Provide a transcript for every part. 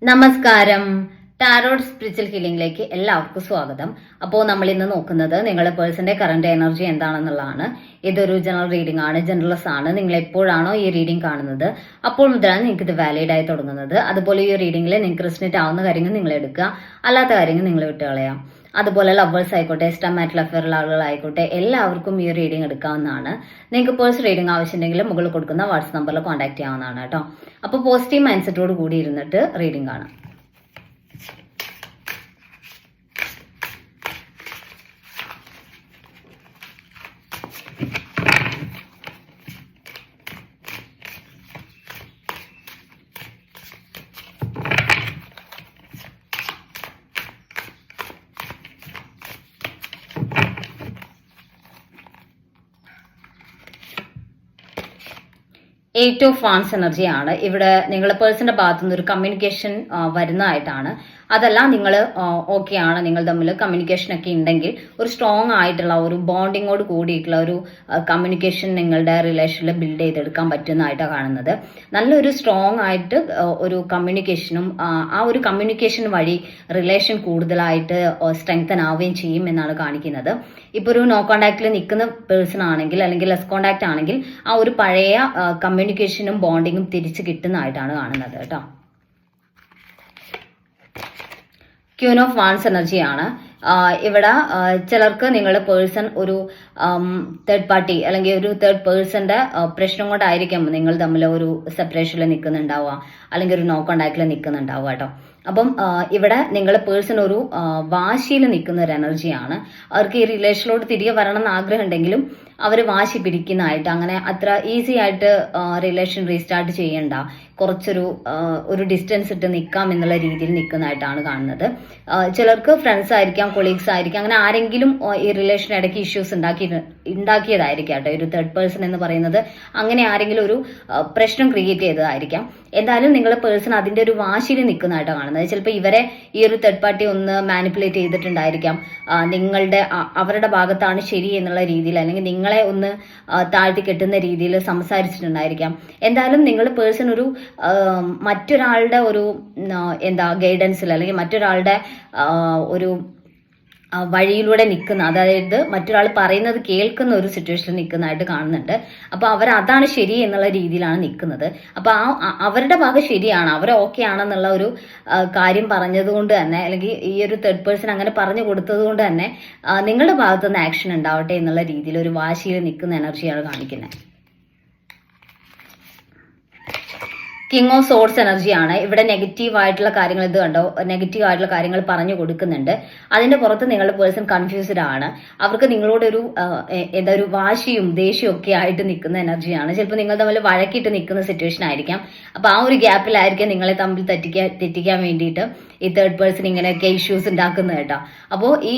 നമസ്കാരം. Tarot spiritual ഹീലിംഗിലേക്ക് എല്ലാവർക്കും സ്വാഗതം. അപ്പോൾ നമ്മൾ ഇന്ന് നോക്കുന്നത് നിങ്ങളുടെ പേഴ്സന്റെ കറന്റ് എനർജി എന്താണെന്നുള്ളതാണ്. ഇതൊരു ജനറൽ റീഡിംഗ് ആണ്, ജനറൽസ് ആണ്. നിങ്ങൾ എപ്പോഴാണോ ഈ റീഡിംഗ് കാണുന്നത് അപ്പോൾ മുതലാണ് നിങ്ങൾക്ക് ഇത് വാലിഡ് ആയി തുടങ്ങുന്നത്. അതുപോലെ ഈ റീഡിംഗിൽ നിങ്ങൾക്ക് റെസിനേറ്റ് ആവുന്ന കാര്യങ്ങൾ നിങ്ങൾ എടുക്കുക, അല്ലാത്ത കാര്യങ്ങൾ നിങ്ങൾ വിട്ടുകളയാം. അതുപോലെ ലവേഴ്സ് ആയിക്കോട്ടെ, ഇഷ്ടമായിട്ടുള്ള അഫെയറുള്ള ആളുകളായിക്കോട്ടെ, എല്ലാവർക്കും ഈ റീഡിംഗ് എടുക്കാവുന്നതാണ്. നിങ്ങൾക്ക് പേഴ്സണൽ റീഡിംഗ് ആവശ്യമുണ്ടെങ്കിൽ മുകളിൽ കൊടുക്കുന്ന വാട്സ്ആപ്പ് നമ്പറിൽ കോൺടാക്ട് ചെയ്യാവുന്നതാണ് കേട്ടോ. അപ്പോൾ പോസിറ്റീവ് മൈൻഡ് സെറ്റോട് കൂടി ഇരുന്നിട്ട് റീഡിംഗ് കാണാം. എയ്റ്റ് ഓഫ് വാൻസ് എനർജിയാണ് ഇവിടെ. നിങ്ങളുടെ പേഴ്സന്റെ ഭാഗത്തുനിന്ന് ഒരു കമ്മ്യൂണിക്കേഷൻ വരുന്നതായിട്ടാണ്. അതല്ല, നിങ്ങൾ ഓക്കെ ആണ്, നിങ്ങൾ തമ്മിൽ കമ്മ്യൂണിക്കേഷൻ ഒക്കെ ഉണ്ടെങ്കിൽ ഒരു സ്ട്രോങ് ആയിട്ടുള്ള ഒരു ബോണ്ടിങ്ങോട് കൂടിയിട്ടുള്ള ഒരു കമ്മ്യൂണിക്കേഷൻ നിങ്ങളുടെ റിലേഷനിൽ ബിൽഡ് ചെയ്തെടുക്കാൻ പറ്റുന്നതായിട്ടാണ് കാണുന്നത്. നല്ലൊരു സ്ട്രോങ് ആയിട്ട് ഒരു കമ്മ്യൂണിക്കേഷനും ആ ഒരു കമ്മ്യൂണിക്കേഷൻ വഴി റിലേഷൻ കൂടുതലായിട്ട് സ്ട്രെങ്തൻ ആവുകയും ചെയ്യും എന്നാണ് കാണിക്കുന്നത്. ഇപ്പോൾ ഒരു നോ കോണ്ടാക്റ്റിൽ നിൽക്കുന്ന പേഴ്സൺ ആണെങ്കിൽ അല്ലെങ്കിൽ ലെസ് കോണ്ടാക്ട് ആണെങ്കിൽ ആ ഒരു പഴയ കമ്മ്യൂണിക്കേഷനും ബോണ്ടിങ്ങും തിരിച്ചു കിട്ടുന്നതായിട്ടാണ് കാണുന്നത് കേട്ടോ. ക്യൂൻ ഓഫ് വാൻസ് എനർജിയാണ് ഇവിടെ. ചിലർക്ക് നിങ്ങളുടെ പേഴ്സൺ ഒരു തേർഡ് പാർട്ടി അല്ലെങ്കിൽ ഒരു തേർഡ് പേഴ്സന്റെ പ്രശ്നം കൊണ്ടായിരിക്കും നിങ്ങൾ തമ്മിൽ ഒരു സെപ്പറേഷനിൽ നിൽക്കുന്നുണ്ടാവുക, അല്ലെങ്കിൽ ഒരു നോ കോണ്ടാക്റ്റിൽ നിൽക്കുന്നുണ്ടാവുക കേട്ടോ. അപ്പം ഇവിടെ നിങ്ങളുടെ പേഴ്സൺ ഒരു വാശിയിൽ നിൽക്കുന്ന ഒരു എനർജിയാണ്. അവർക്ക് ഈ റിലേഷനിലോട്ട് തിരികെ വരണം എന്ന് ആഗ്രഹം ഉണ്ടെങ്കിലും അവർ വാശി പിടിക്കുന്നതായിട്ട്, അങ്ങനെ അത്ര ഈസി ആയിട്ട് റിലേഷൻ റീസ്റ്റാർട്ട് ചെയ്യണ്ട, കുറച്ചൊരു ഡിസ്റ്റൻസ് ഇട്ട് നിൽക്കാം എന്നുള്ള രീതിയിൽ നിൽക്കുന്നതായിട്ടാണ് കാണുന്നത്. ചിലർക്ക് ഫ്രണ്ട്സ് ആയിരിക്കാം, കൊളീഗ്സ് ആയിരിക്കാം, അങ്ങനെ ആരെങ്കിലും ഈ റിലേഷൻ ഇടയ്ക്ക് ഇഷ്യൂസ് ഉണ്ടാക്കിയതായിരിക്കാം കേട്ടോ. ഒരു തേർഡ് പേഴ്സൺ എന്ന് പറയുന്നത് അങ്ങനെ ആരെങ്കിലും ഒരു പ്രശ്നം ക്രിയേറ്റ് ചെയ്തതായിരിക്കാം. എന്തായാലും നിങ്ങളുടെ പേഴ്സൺ അതിന്റെ ഒരു വാശിയിൽ നിൽക്കുന്നതായിട്ടാണ് കാണുന്നത്. ചിലപ്പോൾ ഇവരെ ഈ ഒരു തേർഡ് പാർട്ടി ഒന്ന് മാനിപ്പുലേറ്റ് ചെയ്തിട്ടുണ്ടായിരിക്കാം. അവരുടെ ഭാഗത്താണ് ശരി എന്നുള്ള രീതിയിൽ, അല്ലെങ്കിൽ നിങ്ങളെ ഒന്ന് താഴ്ത്തി കെട്ടുന്ന രീതിയിൽ സംസാരിച്ചിട്ടുണ്ടായിരിക്കാം. എന്തായാലും നിങ്ങളുടെ പേഴ്സൺ ഒരു മറ്റൊരാളുടെ ഒരു ഗൈഡൻസിൽ അല്ലെങ്കിൽ മറ്റൊരാളുടെ ഒരു വഴിയിലൂടെ നിൽക്കുന്ന, അതായത് മറ്റൊരാൾ പറയുന്നത് കേൾക്കുന്ന ഒരു സിറ്റുവേഷനിൽ നിൽക്കുന്നതായിട്ട് കാണുന്നുണ്ട്. അപ്പൊ അവർ അതാണ് ശരി എന്നുള്ള രീതിയിലാണ് നിൽക്കുന്നത്. അപ്പൊ അവരുടെ ഭാഗം ശരിയാണ്, അവർ ഓക്കെ ആണെന്നുള്ള ഒരു കാര്യം പറഞ്ഞതുകൊണ്ട് തന്നെ, അല്ലെങ്കിൽ ഈ ഒരു തേർഡ് പേഴ്സൺ അങ്ങനെ പറഞ്ഞു കൊടുത്തത് കൊണ്ട് തന്നെ നിങ്ങളുടെ ഭാഗത്തുനിന്ന് ആക്ഷൻ ഉണ്ടാവട്ടെ എന്നുള്ള രീതിയിൽ ഒരു വാശിയിൽ നിൽക്കുന്ന എനർജിയാണ് കാണിക്കുന്നത്. കിങ് ഓഫ് സോർട്സ് എനർജിയാണ് ഇവിടെ. നെഗറ്റീവ് ആയിട്ടുള്ള കാര്യങ്ങൾ, ഇത് കണ്ടോ, നെഗറ്റീവ് ആയിട്ടുള്ള കാര്യങ്ങൾ പറഞ്ഞു കൊടുക്കുന്നുണ്ട്. അതിന്റെ പുറത്ത് നിങ്ങളുടെ പേഴ്സൺ കൺഫ്യൂസ്ഡ് ആണ്. അവർക്ക് നിങ്ങളോടൊരു ഒരു വാശിയും ദേഷ്യവും ഒക്കെ ആയിട്ട് നിൽക്കുന്ന എനർജിയാണ്. ചിലപ്പോൾ നിങ്ങൾ തമ്മിൽ വഴക്കിട്ട് നിൽക്കുന്ന സിറ്റുവേഷൻ ആയിരിക്കാം. അപ്പൊ ആ ഒരു ഗ്യാപ്പിലായിരിക്കും നിങ്ങളെ തമ്മിൽ തെറ്റിക്കാൻ വേണ്ടിയിട്ട് ഈ തേർഡ് പേഴ്സൺ ഇങ്ങനെയൊക്കെ ഇഷ്യൂസ് ഉണ്ടാക്കുന്നത് കേട്ടോ. അപ്പോൾ ഈ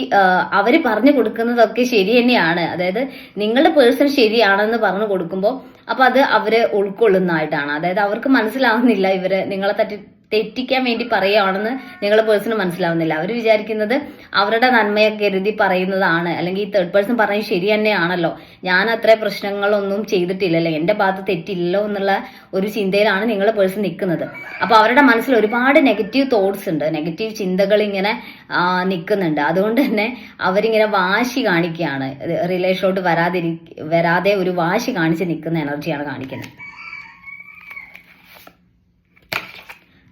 അവര് പറഞ്ഞു കൊടുക്കുന്നതൊക്കെ ശരി തന്നെയാണ്, അതായത് നിങ്ങളുടെ പേഴ്സൺ ശരിയാണെന്ന് പറഞ്ഞു കൊടുക്കുമ്പോൾ അപ്പൊ അത് അവര് ഉൾക്കൊള്ളുന്നതായിട്ടാണ്. അതായത് അവർക്ക് മനസ്സിലാവുന്നില്ല ഇവര് നിങ്ങളെ തെറ്റിക്കാൻ വേണ്ടി പറയുകയാണെന്ന് നിങ്ങളുടെ പേഴ്സണ് മനസ്സിലാവുന്നില്ല. അവർ വിചാരിക്കുന്നത് അവരുടെ നന്മയെ കരുതി പറയുന്നതാണ്, അല്ലെങ്കിൽ ഈ തേർഡ് പേഴ്സൺ പറയുന്നത് ശരി തന്നെയാണല്ലോ, ഞാൻ അത്ര പ്രശ്നങ്ങളൊന്നും ചെയ്തിട്ടില്ലല്ലോ, എന്റെ ഭാഗത്ത് തെറ്റില്ലല്ലോ എന്നുള്ള ഒരു ചിന്തയിലാണ് നിങ്ങളുടെ പേഴ്സൺ നിൽക്കുന്നത്. അപ്പൊ അവരുടെ മനസ്സിൽ ഒരുപാട് നെഗറ്റീവ് തോട്ട്സ് ഉണ്ട്, നെഗറ്റീവ് ചിന്തകൾ ഇങ്ങനെ നിൽക്കുന്നുണ്ട്. അതുകൊണ്ട് തന്നെ അവരിങ്ങനെ വാശി കാണിക്കുകയാണ്, റിലേഷനിലോട്ട് വരാതെ ഒരു വാശി കാണിച്ച് നിൽക്കുന്ന എനർജിയാണ് കാണിക്കുന്നത്.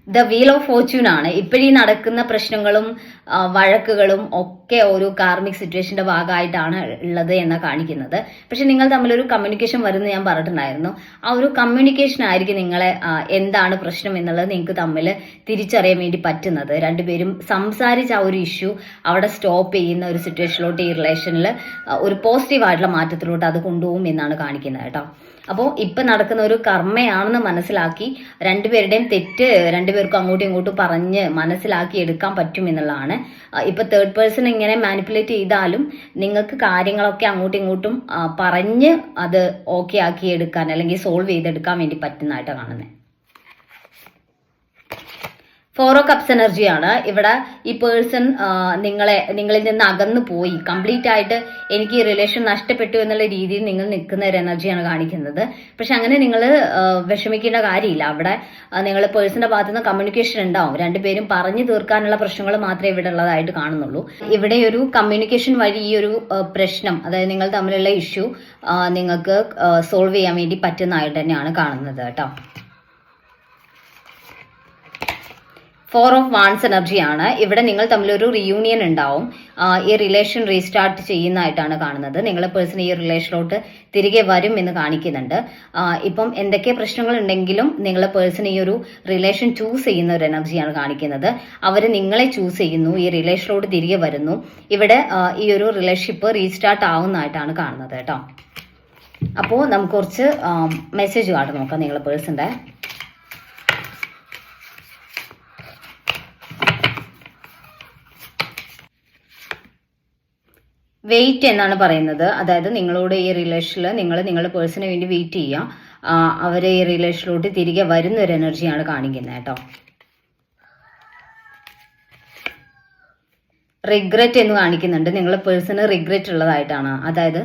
ദ വീൽ ഓഫ് ഫോർച്യൂൺ ആണ്. ഇപ്പോഴീ നടക്കുന്ന പ്രശ്നങ്ങളും വഴക്കുകളും ഒക്കെ ഒരു കാർമിക് സിറ്റുവേഷന്റെ ഭാഗമായിട്ടാണ് ഉള്ളത് എന്ന് കാണിക്കുന്നത്. പക്ഷെ നിങ്ങൾ തമ്മിലൊരു കമ്മ്യൂണിക്കേഷൻ വരുന്നത് ഞാൻ പറഞ്ഞിട്ടുണ്ടായിരുന്നു. ആ ഒരു കമ്മ്യൂണിക്കേഷൻ ആയിരിക്കും നിങ്ങളെ എന്താണ് പ്രശ്നം എന്നുള്ളത് നിങ്ങൾക്ക് തമ്മിൽ തിരിച്ചറിയാൻ വേണ്ടി പറ്റുന്നത്. രണ്ടുപേരും സംസാരിച്ച് ആ ഒരു ഇഷ്യൂ അവിടെ സ്റ്റോപ്പ് ചെയ്യുന്ന ഒരു സിറ്റുവേഷനിലോട്ട് ഈ റിലേഷനിൽ ഒരു പോസിറ്റീവായിട്ടുള്ള മാറ്റത്തിലോട്ട് അത് കൊണ്ടുപോകും എന്നാണ് കാണിക്കുന്നത് കേട്ടോ. അപ്പോൾ ഇപ്പൊ നടക്കുന്ന ഒരു കർമ്മയാണെന്ന് മനസ്സിലാക്കി രണ്ടുപേരുടെയും തെറ്റ് രണ്ടുപേർക്കും അങ്ങോട്ടും ഇങ്ങോട്ടും പറഞ്ഞ് മനസ്സിലാക്കി എടുക്കാൻ പറ്റും എന്നുള്ളതാണ്. ഇപ്പൊ തേർഡ് പേഴ്സൺ ഇങ്ങനെ മാനിപ്പുലേറ്റ് ചെയ്താലും നിങ്ങൾക്ക് കാര്യങ്ങളൊക്കെ അങ്ങോട്ടും ഇങ്ങോട്ടും പറഞ്ഞ് അത് ഓക്കെ ആക്കി എടുക്കാൻ അല്ലെങ്കിൽ സോൾവ് ചെയ്തെടുക്കാൻ വേണ്ടി പറ്റുന്നതായിട്ടാണ് കാണുന്നത്. 4 ഓഫ് കപ്സ് എനർജിയാണ് ഇവിടെ. ഈ പേഴ്സൺ നിങ്ങളിൽ നിന്ന് അകന്നു പോയി, കംപ്ലീറ്റ് ആയിട്ട് എനിക്ക് ഈ റിലേഷൻ നഷ്ടപ്പെട്ടു എന്നുള്ള രീതിയിൽ നിങ്ങൾ നിൽക്കുന്ന ഒരു എനർജിയാണ് കാണിക്കുന്നത്. പക്ഷെ അങ്ങനെ നിങ്ങൾ വിഷമിക്കേണ്ട കാര്യമില്ല. അവിടെ നിങ്ങൾ പേഴ്സന്റെ ഭാഗത്തു നിന്ന് കമ്മ്യൂണിക്കേഷൻ ഉണ്ടാവും. രണ്ടുപേരും പറഞ്ഞു തീർക്കാനുള്ള പ്രശ്നങ്ങൾ മാത്രമേ ഇവിടെ ഉള്ളതായിട്ട് കാണുന്നുള്ളൂ. ഇവിടെ ഒരു കമ്മ്യൂണിക്കേഷൻ വഴി ഈ ഒരു പ്രശ്നം, അതായത് നിങ്ങൾ തമ്മിലുള്ള ഇഷ്യൂ നിങ്ങൾക്ക് സോൾവ് ചെയ്യാൻ വേണ്ടി പറ്റുന്നതായിട്ട് തന്നെയാണ് കാണുന്നത് കേട്ടോ. 4 ഓഫ് വാൻസ് എനർജിയാണ് ഇവിടെ. നിങ്ങൾ തമ്മിലൊരു റിയൂണിയൻ ഉണ്ടാവും. ഈ റിലേഷൻ റീസ്റ്റാർട്ട് ചെയ്യുന്നതായിട്ടാണ് കാണുന്നത്. നിങ്ങളെ പേഴ്സൺ ഈ റിലേഷനിലോട്ട് തിരികെ വരും എന്ന് കാണിക്കുന്നുണ്ട്. ഇപ്പം എന്തൊക്കെ പ്രശ്നങ്ങൾ ഉണ്ടെങ്കിലും നിങ്ങളെ പേഴ്സൺ ഈ ഒരു റിലേഷൻ ചൂസ് ചെയ്യുന്ന ഒരു എനർജിയാണ് കാണിക്കുന്നത്. അവർ നിങ്ങളെ ചൂസ് ചെയ്യുന്നു, ഈ റിലേഷനിലോട്ട് തിരികെ വരുന്നു. ഇവിടെ ഈ ഒരു റിലേഷൻഷിപ്പ് റീസ്റ്റാർട്ട് ആവുന്നതായിട്ടാണ് കാണുന്നത് കേട്ടോ. അപ്പോൾ നമുക്ക് കുറച്ച് മെസ്സേജ് കാർഡ് നോക്കാം നിങ്ങളെ പേഴ്സന്റെ. വെയിറ്റ് എന്നാണ് പറയുന്നത്. അതായത് നിങ്ങളോട് ഈ റിലേഷനിൽ നിങ്ങളുടെ പേഴ്സണിന് വേണ്ടി വെയിറ്റ് ചെയ്യുക. അവരെ ഈ റിലേഷനിലോട്ട് തിരികെ വരുന്ന ഒരു എനർജിയാണ് കാണിക്കുന്നത് കേട്ടോ. റിഗ്രറ്റ് എന്ന് കാണിക്കുന്നുണ്ട്. നിങ്ങളെ പേഴ്സണ് റിഗ്രറ്റ് ഉള്ളതായിട്ടാണ്. അതായത്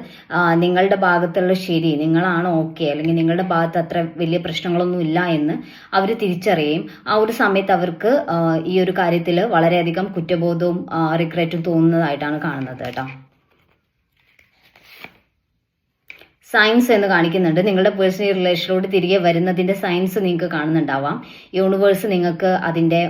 നിങ്ങളുടെ ഭാഗത്തുള്ള ശരി, നിങ്ങളാണ് ഓക്കെ, അല്ലെങ്കിൽ നിങ്ങളുടെ ഭാഗത്ത് അത്ര വലിയ പ്രശ്നങ്ങളൊന്നും ഇല്ല എന്ന് അവർ തിരിച്ചറിയുകയും ആ ഒരു സമയത്ത് അവർക്ക് ഈ ഒരു കാര്യത്തിൽ വളരെയധികം കുറ്റബോധവും റിഗ്രറ്റും തോന്നുന്നതായിട്ടാണ് കാണുന്നത് കേട്ടോ. സയൻസ് എന്ന് കാണിക്കുന്നുണ്ട്. നിങ്ങളുടെ പേഴ്സണൽ റിലേഷനിലോട്ട് തിരികെ വരുന്നതിന്റെ സയൻസ് നിങ്ങൾക്ക് കാണുന്നുണ്ടാവാം. യൂണിവേഴ്സ് നിങ്ങൾക്ക് അതിന്റെ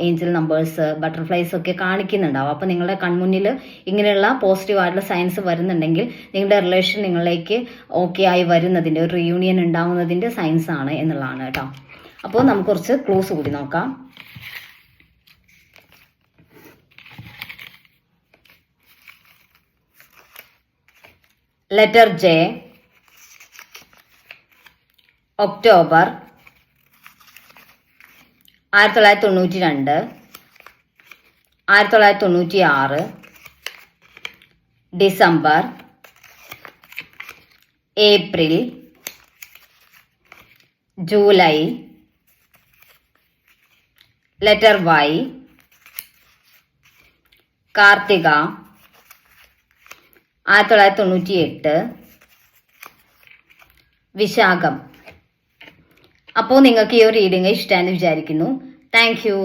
ഏഞ്ചൽ നമ്പേഴ്സ്, ബട്ടർഫ്ലൈസ് ഒക്കെ കാണിക്കുന്നുണ്ടാവാം. അപ്പം നിങ്ങളുടെ കൺമുന്നിൽ ഇങ്ങനെയുള്ള പോസിറ്റീവ് ആയിട്ടുള്ള സയൻസ് വരുന്നുണ്ടെങ്കിൽ നിങ്ങളുടെ റിലേഷൻ നിങ്ങളിലേക്ക് ഓക്കെ ആയി വരുന്നതിന്റെ, ഒരു റിയൂണിയൻ ഉണ്ടാവുന്നതിന്റെ സയൻസ് ആണ് എന്നുള്ളതാണ് കേട്ടോ. അപ്പോൾ നമുക്ക് കുറച്ച് ക്ലൂസ് കൂടി നോക്കാം. Letter J, October 1992, 1996, December, April, July. Letter Y, Karthika 1998, Vishakham. അപ്പോൾ നിങ്ങൾക്ക് ഈ ഒരു റീഡിംഗ് ഇഷ്ടമാണെന്ന് വിചാരിക്കുന്നു. Thank U.